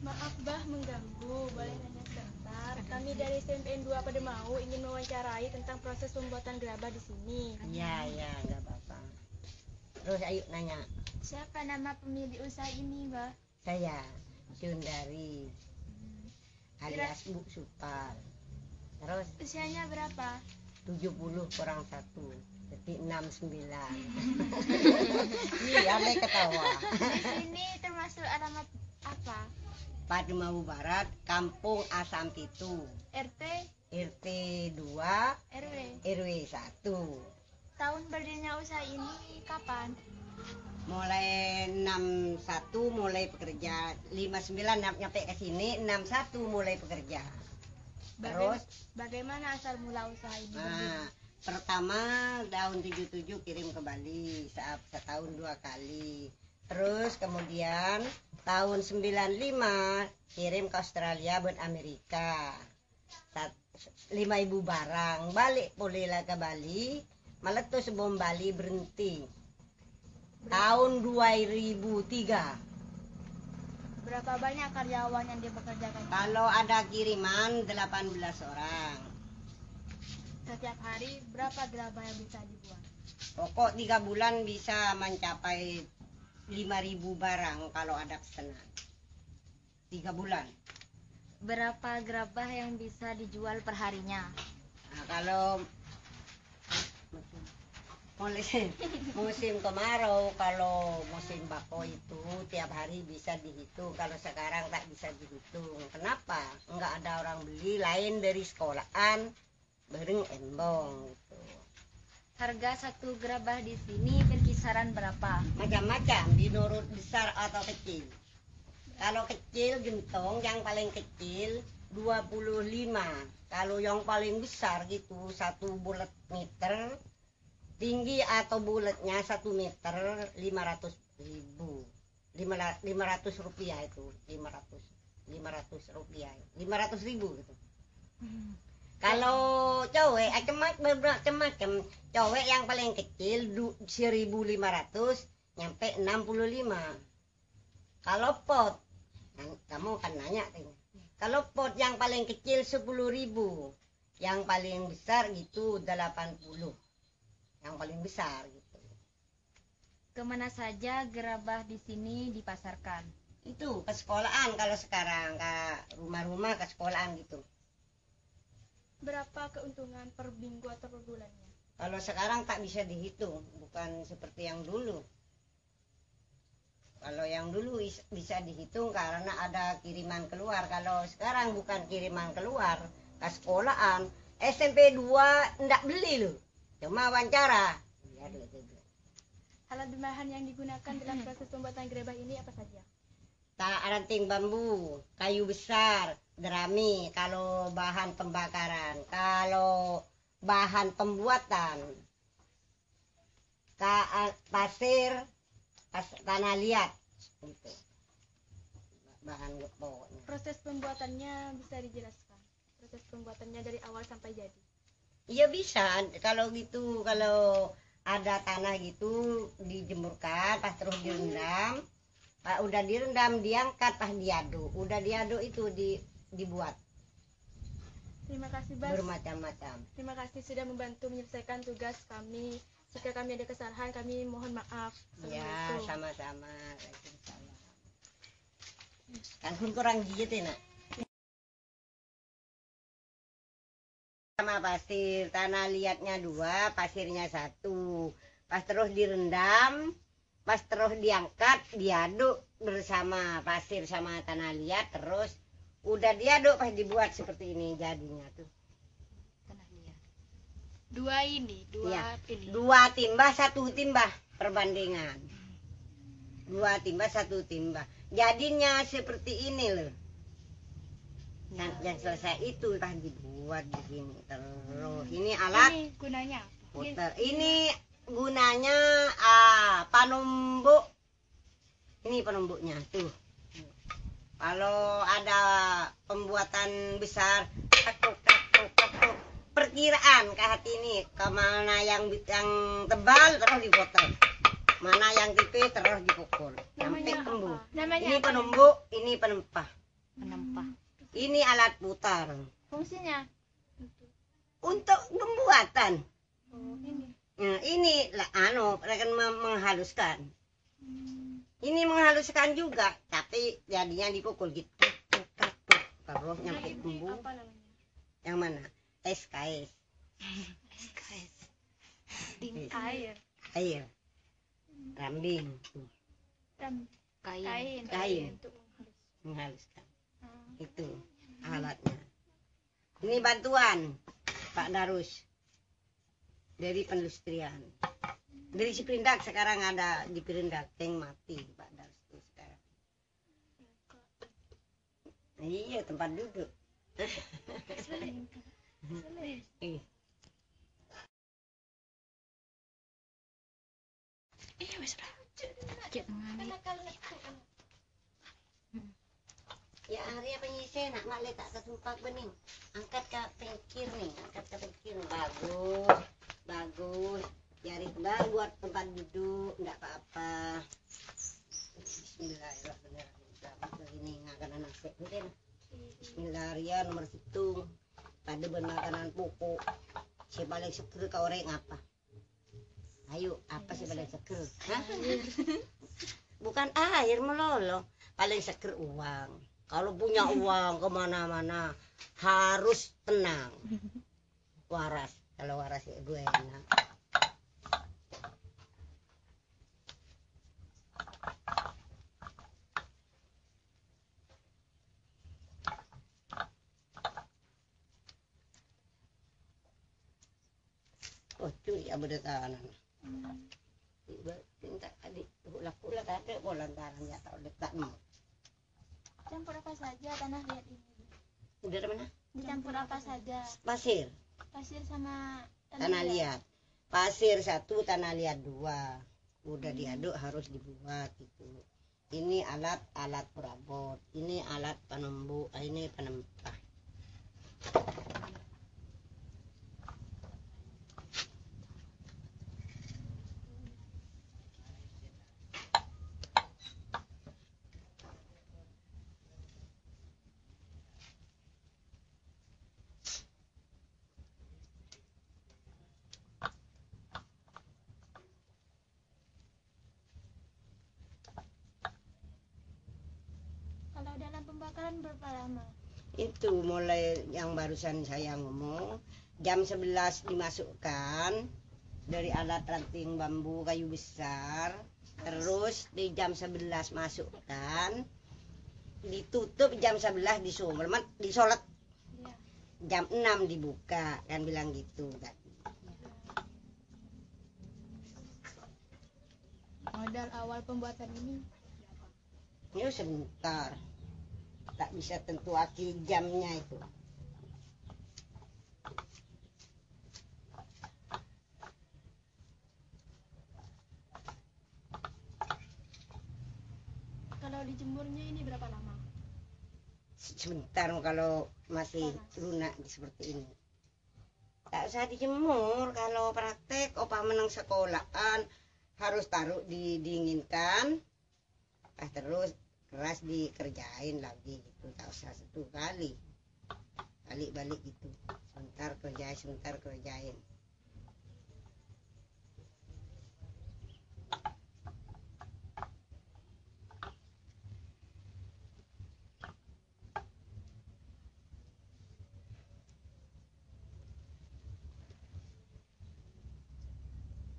Maaf Bah mengganggu, boleh nanya sebentar? Kami dari SMPN 2 Pademau ingin mewawancarai tentang proses pembuatan gerabah di sini. Iya, nggak apa-apa. Terus ayo nanya. Siapa nama pemilik usaha ini, Bah? Saya, Sundari, alias Bu Supar. Terus Usianya berapa? 70 kurang 1, jadi 69. Iya, ada ketawa. Di sini termasuk alamat apa? Pademau Barat, Kampung Asam Pitu, RT, RT 2, RW. RW 1. Tahun berdirinya usaha ini kapan? Mulai 61 mulai bekerja, 59 nyampe ke sini, 61 mulai bekerja. Terus Bagaimana asal mula usaha ini? Pertama tahun 77 kirim ke Bali setahun 2 kali. Terus kemudian tahun 95 kirim ke Australia buat Amerika. 5.000 barang, balik bolehlah ke Bali, meletus bom Bali berhenti. Tahun 2003. Berapa banyak karyawan yang dipekerjakan? Kalau ada kiriman 18 orang. Setiap hari berapa gerabah yang bisa dibuat? Pokok 3 bulan bisa mencapai 5.000 barang kalau ada pesanan. 3 bulan. Berapa gerabah yang bisa dijual perharinya? Nah, kalau musim kemarau, kalau musim bako itu tiap hari bisa dihitung. Kalau sekarang tak bisa dihitung. Kenapa? Enggak ada orang beli lain dari sekolahan, bareng embong gitu. Harga satu gerabah di sini berkisaran berapa? Macam-macam, menurut besar atau kecil. Kalau kecil gentong yang paling kecil 25. Kalau yang paling besar gitu 1 bulat meter, tinggi atau bulatnya 1 meter 500.000. 500 rupiah itu, 500 rupiah, 500.000 gitu. Kalau cowek macam-macam. Cowek yang paling kecil 1.500 nyampe 65. Kalau pot, kamu kan nanya kayaknya. Kalau pot yang paling kecil 10.000, yang paling besar gitu 80. Yang paling besar gitu. Kemana saja gerabah di sini dipasarkan? Itu ke sekolahan kalau sekarang, ke rumah-rumah, ke sekolahan gitu. Berapa keuntungan per minggu atau per bulannya? Kalau sekarang tak bisa dihitung, bukan seperti yang dulu. Kalau yang dulu bisa dihitung karena ada kiriman keluar. Kalau sekarang bukan kiriman keluar, ke sekolahan. SMP 2 enggak beli loh, cuma wawancara. Alat bahan yang digunakan dalam proses pembuatan gerabah ini apa saja? Ranting bambu, kayu besar, jerami. Kalau bahan pembakaran, kalau bahan pembuatan, pasir, tanah liat, gitu. Bahan pokoknya. Proses pembuatannya bisa dijelaskan? Proses pembuatannya dari awal sampai jadi? Iya bisa, kalau gitu, kalau ada tanah gitu dijemurkan, pas terus direndam. Udah direndam, diangkat, pas diaduk. Udah diaduk itu dibuat. Terima kasih Bas. Bermacam-macam. Terima kasih sudah membantu menyelesaikan tugas kami. Jika kami ada kesalahan, kami mohon maaf. Ya, sama-sama. Kan pun kurang giat ya nak. Sama pasir, tanah liatnya 2, pasirnya 1. Pas terus direndam, pas terus diangkat, diaduk bersama pasir sama tanah liat, terus udah diaduk pas dibuat seperti ini jadinya tuh. Tanah liat. Dua ini. 2 timbah 1 timbah perbandingan. 2 timbah 1 timbah. Jadinya seperti ini loh. Yang selesai itu pas dibuat begini terus. Ini alat. Ini gunanya apa? Puter. Ini gunanya panumbuk. Ini penumbuknya tuh. Kalau ada pembuatan besar, perkiraan ke hati ini, kemana yang tebal terus dipotong, mana yang tipis terus dipukul sampai tembus. Ini penumbuk, ini penempah. Ini alat putar Fungsinya? untuk pembuatan. Oh, ini. Nah, ini lah akan menghaluskan. Ini menghaluskan juga, tapi jadinya dipukul gitu. Terus nyampe bumbu. Apa namanya? Yang mana? SKS. Air. Air. Rambing. Kain. Untuk Menghaluskan. Itu alatnya. Ini bantuan Pak Darus dari penelustrian. Dari Ciprindak sekarang ada di Perindak yang mati Pak Darus itu sekarang. Iya tempat duduk. Ih. Ya hari apa nyise nak mak letak ke tempat bening. Angkat ke pengkir nih, Bagus. Bagus. Jari tebal buat tempat duduk, enggak apa-apa. Bismillahirrahmanirrahim. Begini ngakan anak sekuten. Bismillahirrahmanirrahim nomor 1. Pada benakanan pupuk. Si balik seker ka orang apa? Ayo, apa sih balik seker? Hah? Bukan air melolo, paling seker uang. Kalau punya uang kemana-mana harus tenang, waras. Kalau waras ya gue enak. Oh cuy, abu detanan. Tinta adik, pula ada lantaran ya tahu dekat mau. Campur apa saja tanah liat ini? Udah ada mana? Dicampur apa saja? Pasir, Pasir sama tanah liat. Pasir 1, tanah liat 2. Udah diaduk harus dibuat gitu. Ini alat perabot, ini alat penembuk, ini penempah. Kalau dalam pembakaran berapa lama? Itu mulai yang barusan saya ngomong, jam 11 dimasukkan dari alat ranting bambu kayu besar, terus di jam 11 masukkan, ditutup jam 11 disolat Iya. jam 6 dibuka, kan bilang gitu tadi. Modal awal pembuatan ini Ini sebentar, tak bisa tentu aki jamnya itu. kalau dijemurnya ini berapa lama? Sebentar kalau masih lunak seperti ini. Tak usah dijemur, kalau praktek opah menang sekolahan harus taruh didinginkan, terus keras dikerjain lagi gitu. Tak usah 1 kali, balik gitu. Sebentar kerjain.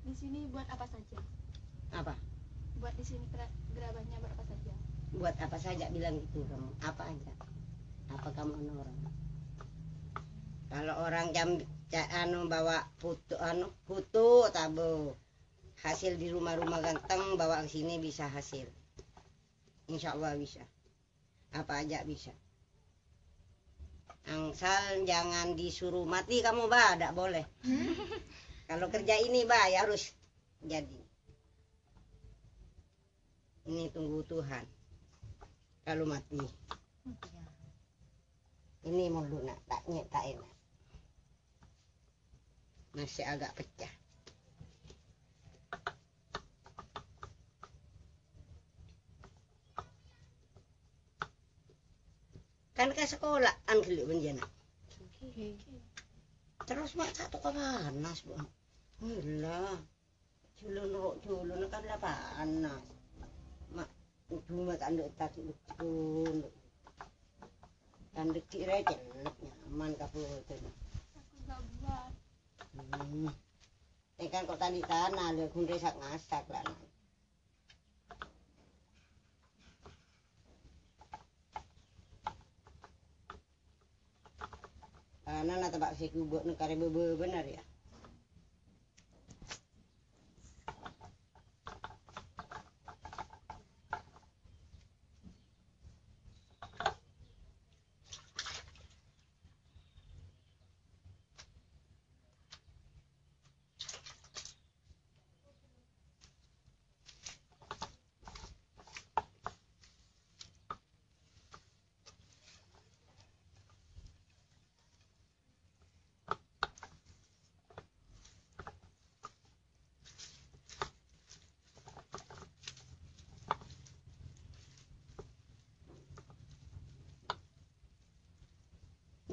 Di sini buat apa saja? Apa? Buat di sini gerabahnya buat apa saja? Buat apa saja bilang gitu kamu? Apa aja? Apa kamu orang? Kalau orang bawa foto tabo hasil di rumah-rumah ganteng bawa ke sini bisa hasil. Insya Allah bisa. Apa aja bisa. Angsal jangan disuruh mati kamu tidak boleh. Kalau kerja ini ya harus jadi. Ini tunggu Tuhan. Kalau mati. Ini mau lunak, tak enak. Masih agak pecah. Kan ke sekolah an gelik benjana. Terus mak satu ke panas, Bu. Gila. Julun kan lah panas. Mak cuma tak ada tak pun. Tanduk kira jelek nyaman kaputin. Aku gak buat. Kan kok tadi tanah lho kun resak ngasak lah. Ana tabak si kubuk nekare bebe benar ya.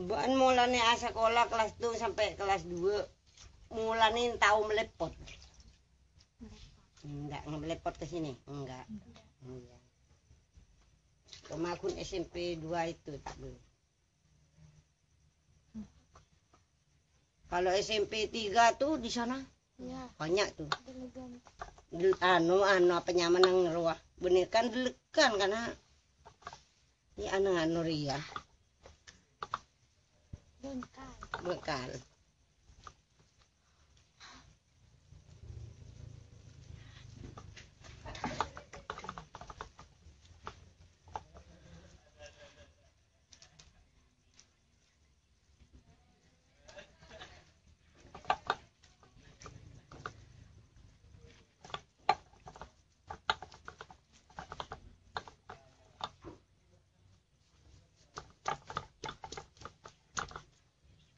Bukan mulane sekolah kelas 2 sampai kelas 2. Mulane tahu melepot. Enggak melepot ke sini, enggak. Iya. Kemakun SMP 2 itu tak boleh. Kalau SMP 3 tuh di sana Ya, banyak tuh. delegan. Apa nyaman nang ruah. Bener kan delekan karena ini anu ria. Bekal.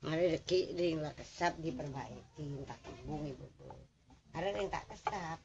Ada deki ring lah kesap diperbaiki tak kebung ibu. Ada yang tak kesap.